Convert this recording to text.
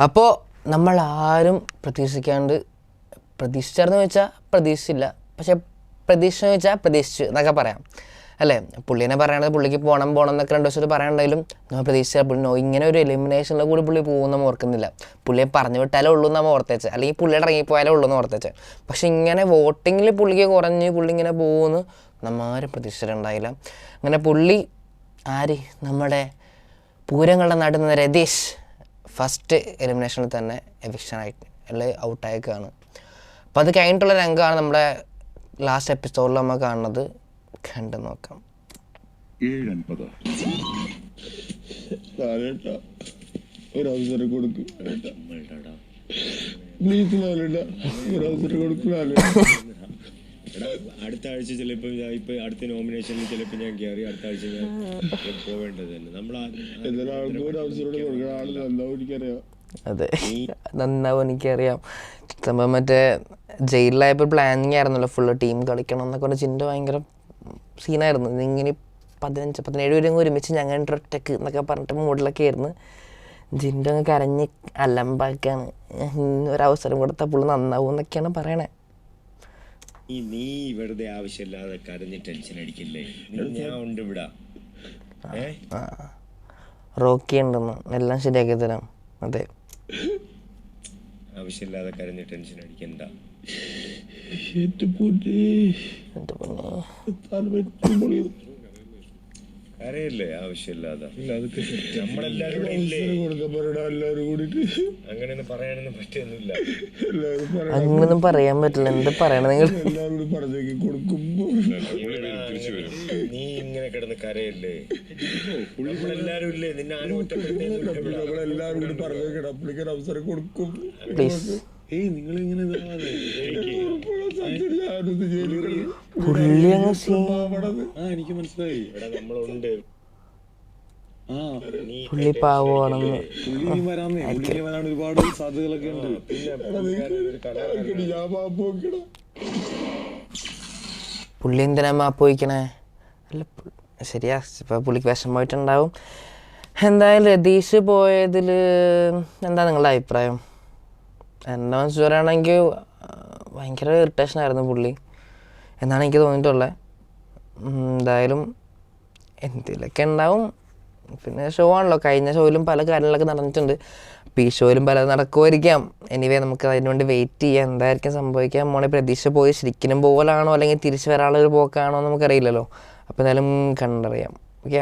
അപ്പോൾ നമ്മൾ ആരും പ്രതീക്ഷിച്ചായിരുന്നു വെച്ചാൽ പ്രതീക്ഷിച്ചില്ല, പക്ഷെ പ്രതീക്ഷ എന്ന് വെച്ചാൽ പ്രതീക്ഷിച്ചു എന്നൊക്കെ പറയാം അല്ലേ. പുള്ളീനെ പറയണത് പുള്ളിക്ക് പോകണം എന്നൊക്കെ 2 ദിവസത്തിൽ പറയണ്ടായാലും നമ്മൾ പ്രതീക്ഷിച്ചാൽ പുള്ളി ഇങ്ങനെ ഒരു എലിമിനേഷനിൽ കൂടി പുള്ളി പോകുമെന്ന് ഓർക്കുന്നില്ല. പുള്ളിയെ പറഞ്ഞു വിട്ടാലേ ഉള്ളൂ നമ്മൾ ഓർത്തേച്ചത്, അല്ലെങ്കിൽ പുള്ളിയുടെ ഇറങ്ങിപ്പോയാലേ ഉള്ളൂ എന്ന് ഓർത്തേച്ചത്. പക്ഷെ ഇങ്ങനെ വോട്ടിങ്ങിൽ പുള്ളിക്ക് കുറഞ്ഞ് പുള്ളി ഇങ്ങനെ പോകുമെന്ന് നമ്മാരും പ്രതീക്ഷിച്ചിട്ടുണ്ടായില്ല. അങ്ങനെ പുള്ളി നമ്മുടെ പൂരങ്ങളുടെ നടുന്ന രതീഷ് ഫസ്റ്റ് എലിമിനേഷനിൽ തന്നെ എവിക്ഷനായിട്ട് അല്ലെങ്കിൽ ഔട്ടായേക്കാണ്. അപ്പോൾ അത് കഴിഞ്ഞിട്ടുള്ള രംഗമാണ് നമ്മുടെ ലാസ്റ്റ് എപ്പിസോഡിൽ നമ്മൾ കാണുന്നത്. കണ്ടു നോക്കാം. 7:50 ഒരവസരം കൊടുക്കും, അടുത്ത ആഴ്ച ചിലപ്പോൾ ഇപ്പൊ അടുത്ത നോമിനേഷനിൽ ചിലപ്പോൾ ഞാൻ കയറി അടുത്ത ആഴ്ച ഞാൻ പോവേണ്ടത് തന്നെ. അതെ, നന്നാവും എനിക്കറിയാം. സംഭവം മറ്റേ ജയിലിലായപ്പോൾ പ്ലാനിങ് ആയിരുന്നല്ലോ ഫുള്ള് ടീം കളിക്കണം എന്നൊക്കെ പറഞ്ഞ ചിന്ത ഭയങ്കര സീനായിരുന്നു. ഇങ്ങനെ 15-17 പേരും ഒരുമിച്ച് ഞങ്ങൾ ഒറ്റക്ക് എന്നൊക്കെ പറഞ്ഞിട്ട് മൂഡിലൊക്കെ ആയിരുന്നു. ജിൻഡോ അങ്ങ് കരഞ്ഞ് അലമ്പാക്കാണ്. ഒരവസരം കൊടുത്താൽ പുള്ളി നന്നാവും എന്നൊക്കെയാണ് പറയണേ. നീ വെറുതെ ആവശ്യമില്ലാതെ കരഞ്ഞ് ടെൻഷൻ അടിക്കില്ലേ, ഞാൻ ഉണ്ട് ഇവിടെ. റോക്കി ഉണ്ടെന്ന് എല്ലാം ശരിയാക്കി തരാം. അതെ, ആവശ്യമില്ലാതെ കരഞ്ഞ് ടെൻഷൻ അടിക്കണ്ട. കരയല്ലേ ആവശ്യമില്ലാതെ. നമ്മളെല്ലാരും അങ്ങനെയൊന്നും പറയാനൊന്നും പറ്റുന്നില്ല. അങ്ങനൊന്നും പറയാൻ പറ്റില്ല. എന്താ പറയണ നിങ്ങൾ? നീ ഇങ്ങനെ കിടന്ന് കരയല്ലേ, നമ്മളെല്ലാരും ഇല്ലേ, നിന്നെ ആരും പ്ലീസ്. എനിക്ക് മനസ്സിലായി, നമ്മളുണ്ട്. പുള്ളി പാവമാണെന്ന്. വരാൻ ഒരുപാട് സാധ്യതകളൊക്കെ ഉണ്ട്. പുള്ളി എന്തിനാ മാപ്പ് വയ്ക്കണേ? അല്ല ശരിയാ, ഇപ്പം പുള്ളിക്ക് വിഷമമായിട്ടുണ്ടാവും. എന്തായാലും രതീഷ് പോയതിൽ എന്താ നിങ്ങളുടെ അഭിപ്രായം? എൻ്റെ മനസ്സ് പറയുകയാണെങ്കിൽ ഭയങ്കര ഇറിറ്റേഷനായിരുന്നു പുള്ളി എന്നാണ് എനിക്ക് തോന്നിയിട്ടുള്ളത്. എന്തായാലും എന്തെങ്കിലുമൊക്കെ ഉണ്ടാവും. പിന്നെ ഷോ ആണല്ലോ, കഴിഞ്ഞ ഷോയിലും പല കാര്യങ്ങളൊക്കെ നടന്നിട്ടുണ്ട്. അപ്പോൾ ഈ ഷോയിലും പലത് നടക്കുമായിരിക്കാം. എനിവേ നമുക്ക് അതിനുവേണ്ടി വെയിറ്റ് ചെയ്യാം, എന്തായിരിക്കും സംഭവിക്കാൻ മോളെ. പ്രതീക്ഷ പോയി ശരിക്കും പോലാണോ അല്ലെങ്കിൽ തിരിച്ചു വരാനുള്ളൊരു പോക്കാണോ നമുക്കറിയില്ലല്ലോ. അപ്പോൾ എന്തായാലും കണ്ടറിയാം. ഓക്കെ.